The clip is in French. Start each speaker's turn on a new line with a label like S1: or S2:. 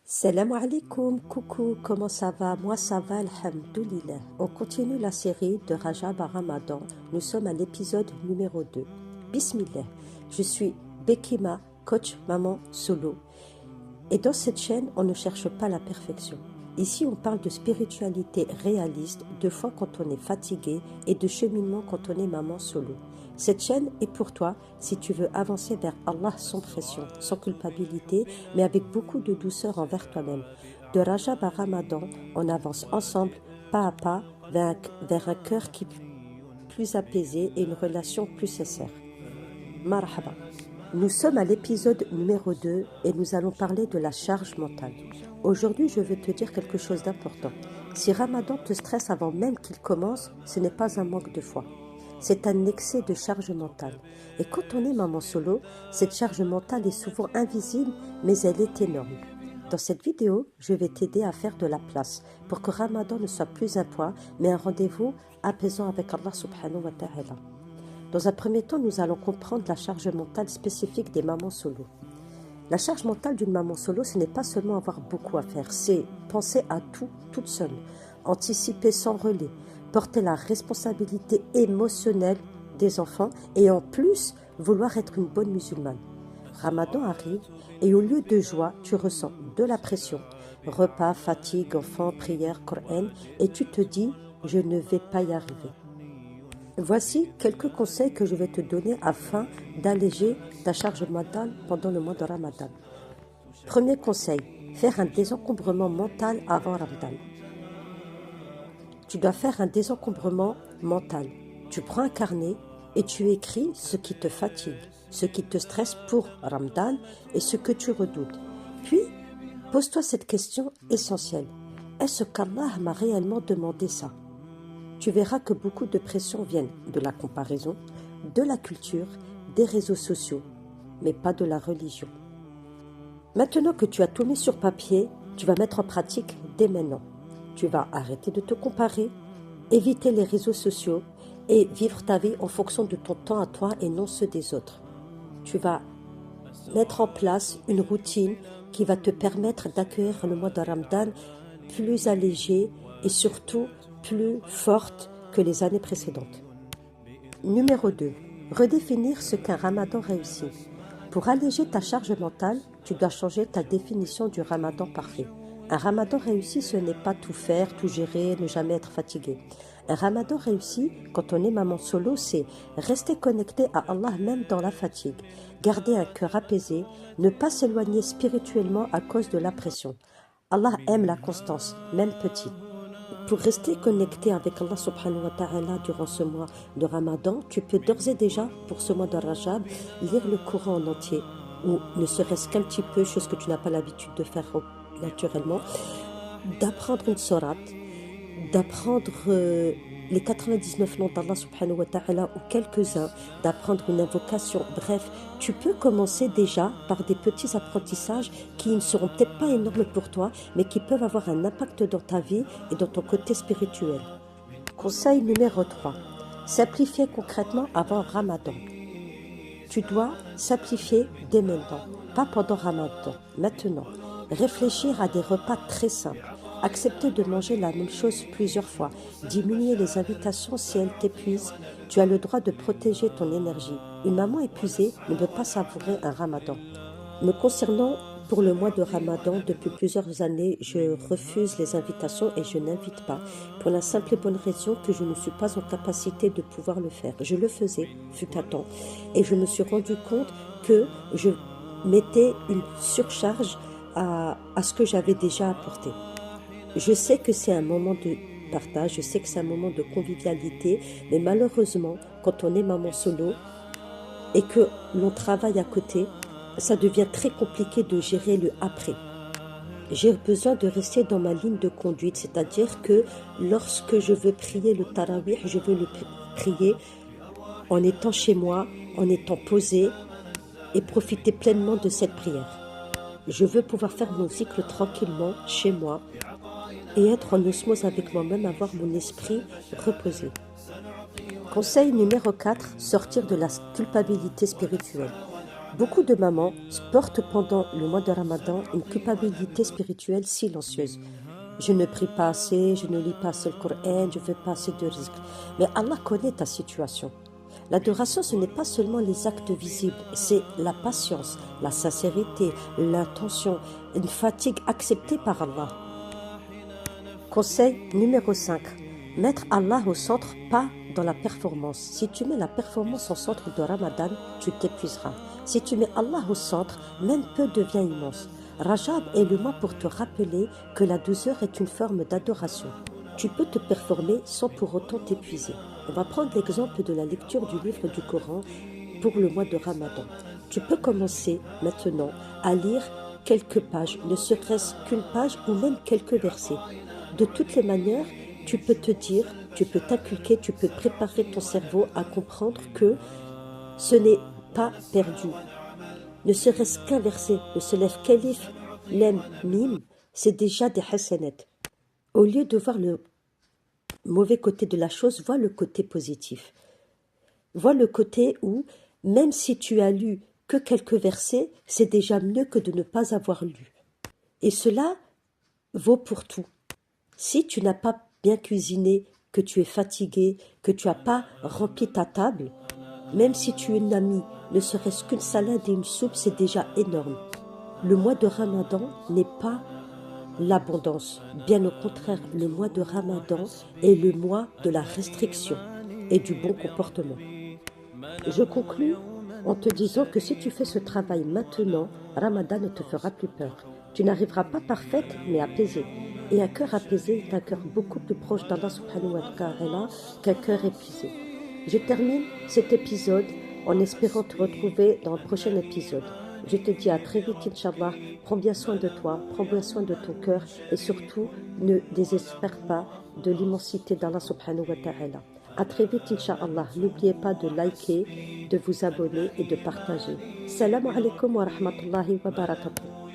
S1: Salam alaikum, coucou, comment ça va? Moi ça va, alhamdoulilah. On continue la série de Rajab à Ramadan. Nous sommes à l'épisode numéro 2. Bismillah, je suis Bekima, coach maman solo. Et dans cette chaîne, on ne cherche pas la perfection. Ici, on parle de spiritualité réaliste, de foi quand on est fatigué et de cheminement quand on est maman solo. Cette chaîne est pour toi si tu veux avancer vers Allah sans pression, sans culpabilité, mais avec beaucoup de douceur envers toi-même. De Rajab à Ramadan, on avance ensemble, pas à pas, vers un cœur qui est plus apaisé et une relation plus sincère. Marhaba. Nous sommes à l'épisode numéro 2 et nous allons parler de la charge mentale. Aujourd'hui, je veux te dire quelque chose d'important. Si Ramadan te stresse avant même qu'il commence, ce n'est pas un manque de foi. C'est un excès de charge mentale. Et quand on est maman solo, cette charge mentale est souvent invisible, mais elle est énorme. Dans cette vidéo, je vais t'aider à faire de la place pour que Ramadan ne soit plus un poids, mais un rendez-vous apaisant avec Allah subhanahu wa ta'ala. Dans un premier temps, nous allons comprendre la charge mentale spécifique des mamans solo. La charge mentale d'une maman solo, ce n'est pas seulement avoir beaucoup à faire, c'est penser à tout toute seule, anticiper sans relais, porter la responsabilité émotionnelle des enfants et en plus vouloir être une bonne musulmane. Ramadan arrive et au lieu de joie, tu ressens de la pression. Repas, fatigue, enfants, prière, Coran et tu te dis « je ne vais pas y arriver ». Voici quelques conseils que je vais te donner afin d'alléger ta charge mentale pendant le mois de Ramadan. Premier conseil, faire un désencombrement mental avant Ramadan. Tu dois faire un désencombrement mental. Tu prends un carnet et tu écris ce qui te fatigue, ce qui te stresse pour Ramadan et ce que tu redoutes. Puis, pose-toi cette question essentielle. Est-ce qu'Allah m'a réellement demandé ça ? Tu verras que beaucoup de pressions viennent de la comparaison, de la culture, des réseaux sociaux, mais pas de la religion. Maintenant que tu as tout mis sur papier, tu vas mettre en pratique dès maintenant. Tu vas arrêter de te comparer, éviter les réseaux sociaux et vivre ta vie en fonction de ton temps à toi et non ceux des autres. Tu vas mettre en place une routine qui va te permettre d'accueillir le mois de Ramadan plus allégé et surtout plus forte que les années précédentes. Numéro 2. Redéfinir ce qu'un Ramadan réussi. Pour alléger ta charge mentale, tu dois changer ta définition du Ramadan parfait. Un Ramadan réussi, ce n'est pas tout faire, tout gérer, ne jamais être fatigué. Un Ramadan réussi, quand on est maman solo, c'est rester connecté à Allah même dans la fatigue, garder un cœur apaisé, ne pas s'éloigner spirituellement à cause de la pression. Allah aime la constance, même petit. Pour rester connecté avec Allah subhanahu wa ta'ala durant ce mois de Ramadan, tu peux d'ores et déjà, pour ce mois de Rajab, lire le Coran en entier, ou ne serait-ce qu'un petit peu, chose que tu n'as pas l'habitude de faire naturellement, d'apprendre une sourate, d'apprendre les 99 noms d'Allah subhanahu wa ta'ala ou quelques-uns, d'apprendre une invocation. Bref, tu peux commencer déjà par des petits apprentissages qui ne seront peut-être pas énormes pour toi, mais qui peuvent avoir un impact dans ta vie et dans ton côté spirituel. Conseil numéro 3. Simplifier concrètement avant Ramadan. Tu dois simplifier dès maintenant, pas pendant Ramadan, maintenant. Réfléchir à des repas très simples. Accepter de manger la même chose plusieurs fois, diminuer les invitations si elles t'épuisent. Tu as le droit de protéger ton énergie. Une maman épuisée ne peut pas savourer un Ramadan. Me concernant, pour le mois de Ramadan, depuis plusieurs années, je refuse les invitations et je n'invite pas, pour la simple et bonne raison que je ne suis pas en capacité de pouvoir le faire. Je le faisais, fut un temps, et je me suis rendu compte que je mettais une surcharge à ce que j'avais déjà apporté. Je sais que c'est un moment de partage, je sais que c'est un moment de convivialité, mais malheureusement, quand on est maman solo et que l'on travaille à côté, ça devient très compliqué de gérer le après. J'ai besoin de rester dans ma ligne de conduite, c'est-à-dire que lorsque je veux prier le tarawih, je veux le prier en étant chez moi, en étant posé et profiter pleinement de cette prière. Je veux pouvoir faire mon cycle tranquillement chez moi et être en osmose avec moi-même, avoir mon esprit reposé. Conseil numéro 4, sortir de la culpabilité spirituelle. Beaucoup de mamans portent pendant le mois de Ramadan une culpabilité spirituelle silencieuse. Je ne prie pas assez, je ne lis pas assez le Coran, je ne fais pas assez de rizq. Mais Allah connaît ta situation. L'adoration, ce n'est pas seulement les actes visibles, c'est la patience, la sincérité, l'intention, une fatigue acceptée par Allah. Conseil numéro 5. Mettre Allah au centre, pas dans la performance. Si tu mets la performance au centre de Ramadan, tu t'épuiseras. Si tu mets Allah au centre, même peu devient immense. Rajab est le mois pour te rappeler que la douceur est une forme d'adoration. Tu peux te performer sans pour autant t'épuiser. On va prendre l'exemple de la lecture du livre du Coran pour le mois de Ramadan. Tu peux commencer maintenant à lire quelques pages, ne serait-ce qu'une page ou même quelques versets. De toutes les manières, tu peux te dire, tu peux t'inculquer, tu peux préparer ton cerveau à comprendre que ce n'est pas perdu. Ne serait-ce qu'un verset, ne se lève qu'alif, lem, mim, c'est déjà des hasanat. Au lieu de voir le mauvais côté de la chose, vois le côté positif. Vois le côté où, même si tu as lu que quelques versets, c'est déjà mieux que de ne pas avoir lu. Et cela vaut pour tout. Si tu n'as pas bien cuisiné, que tu es fatigué, que tu n'as pas rempli ta table, même si tu es une amie, ne serait-ce qu'une salade et une soupe, c'est déjà énorme. Le mois de Ramadan n'est pas l'abondance. Bien au contraire, le mois de Ramadan est le mois de la restriction et du bon comportement. Je conclus en te disant que si tu fais ce travail maintenant, Ramadan ne te fera plus peur. Tu n'arriveras pas parfaite, mais apaisée. Et un cœur apaisé est un cœur beaucoup plus proche d'Allah subhanahu wa ta'ala qu'un cœur épuisé. Je termine cet épisode en espérant te retrouver dans le prochain épisode. Je te dis à très vite, Inch'Allah. Prends bien soin de toi, prends bien soin de ton cœur et surtout ne désespère pas de l'immensité d'Allah subhanahu wa ta'ala. À très vite, Inch'Allah. N'oubliez pas de liker, de vous abonner et de partager. Salam alaikum wa rahmatullahi wa barakatuh.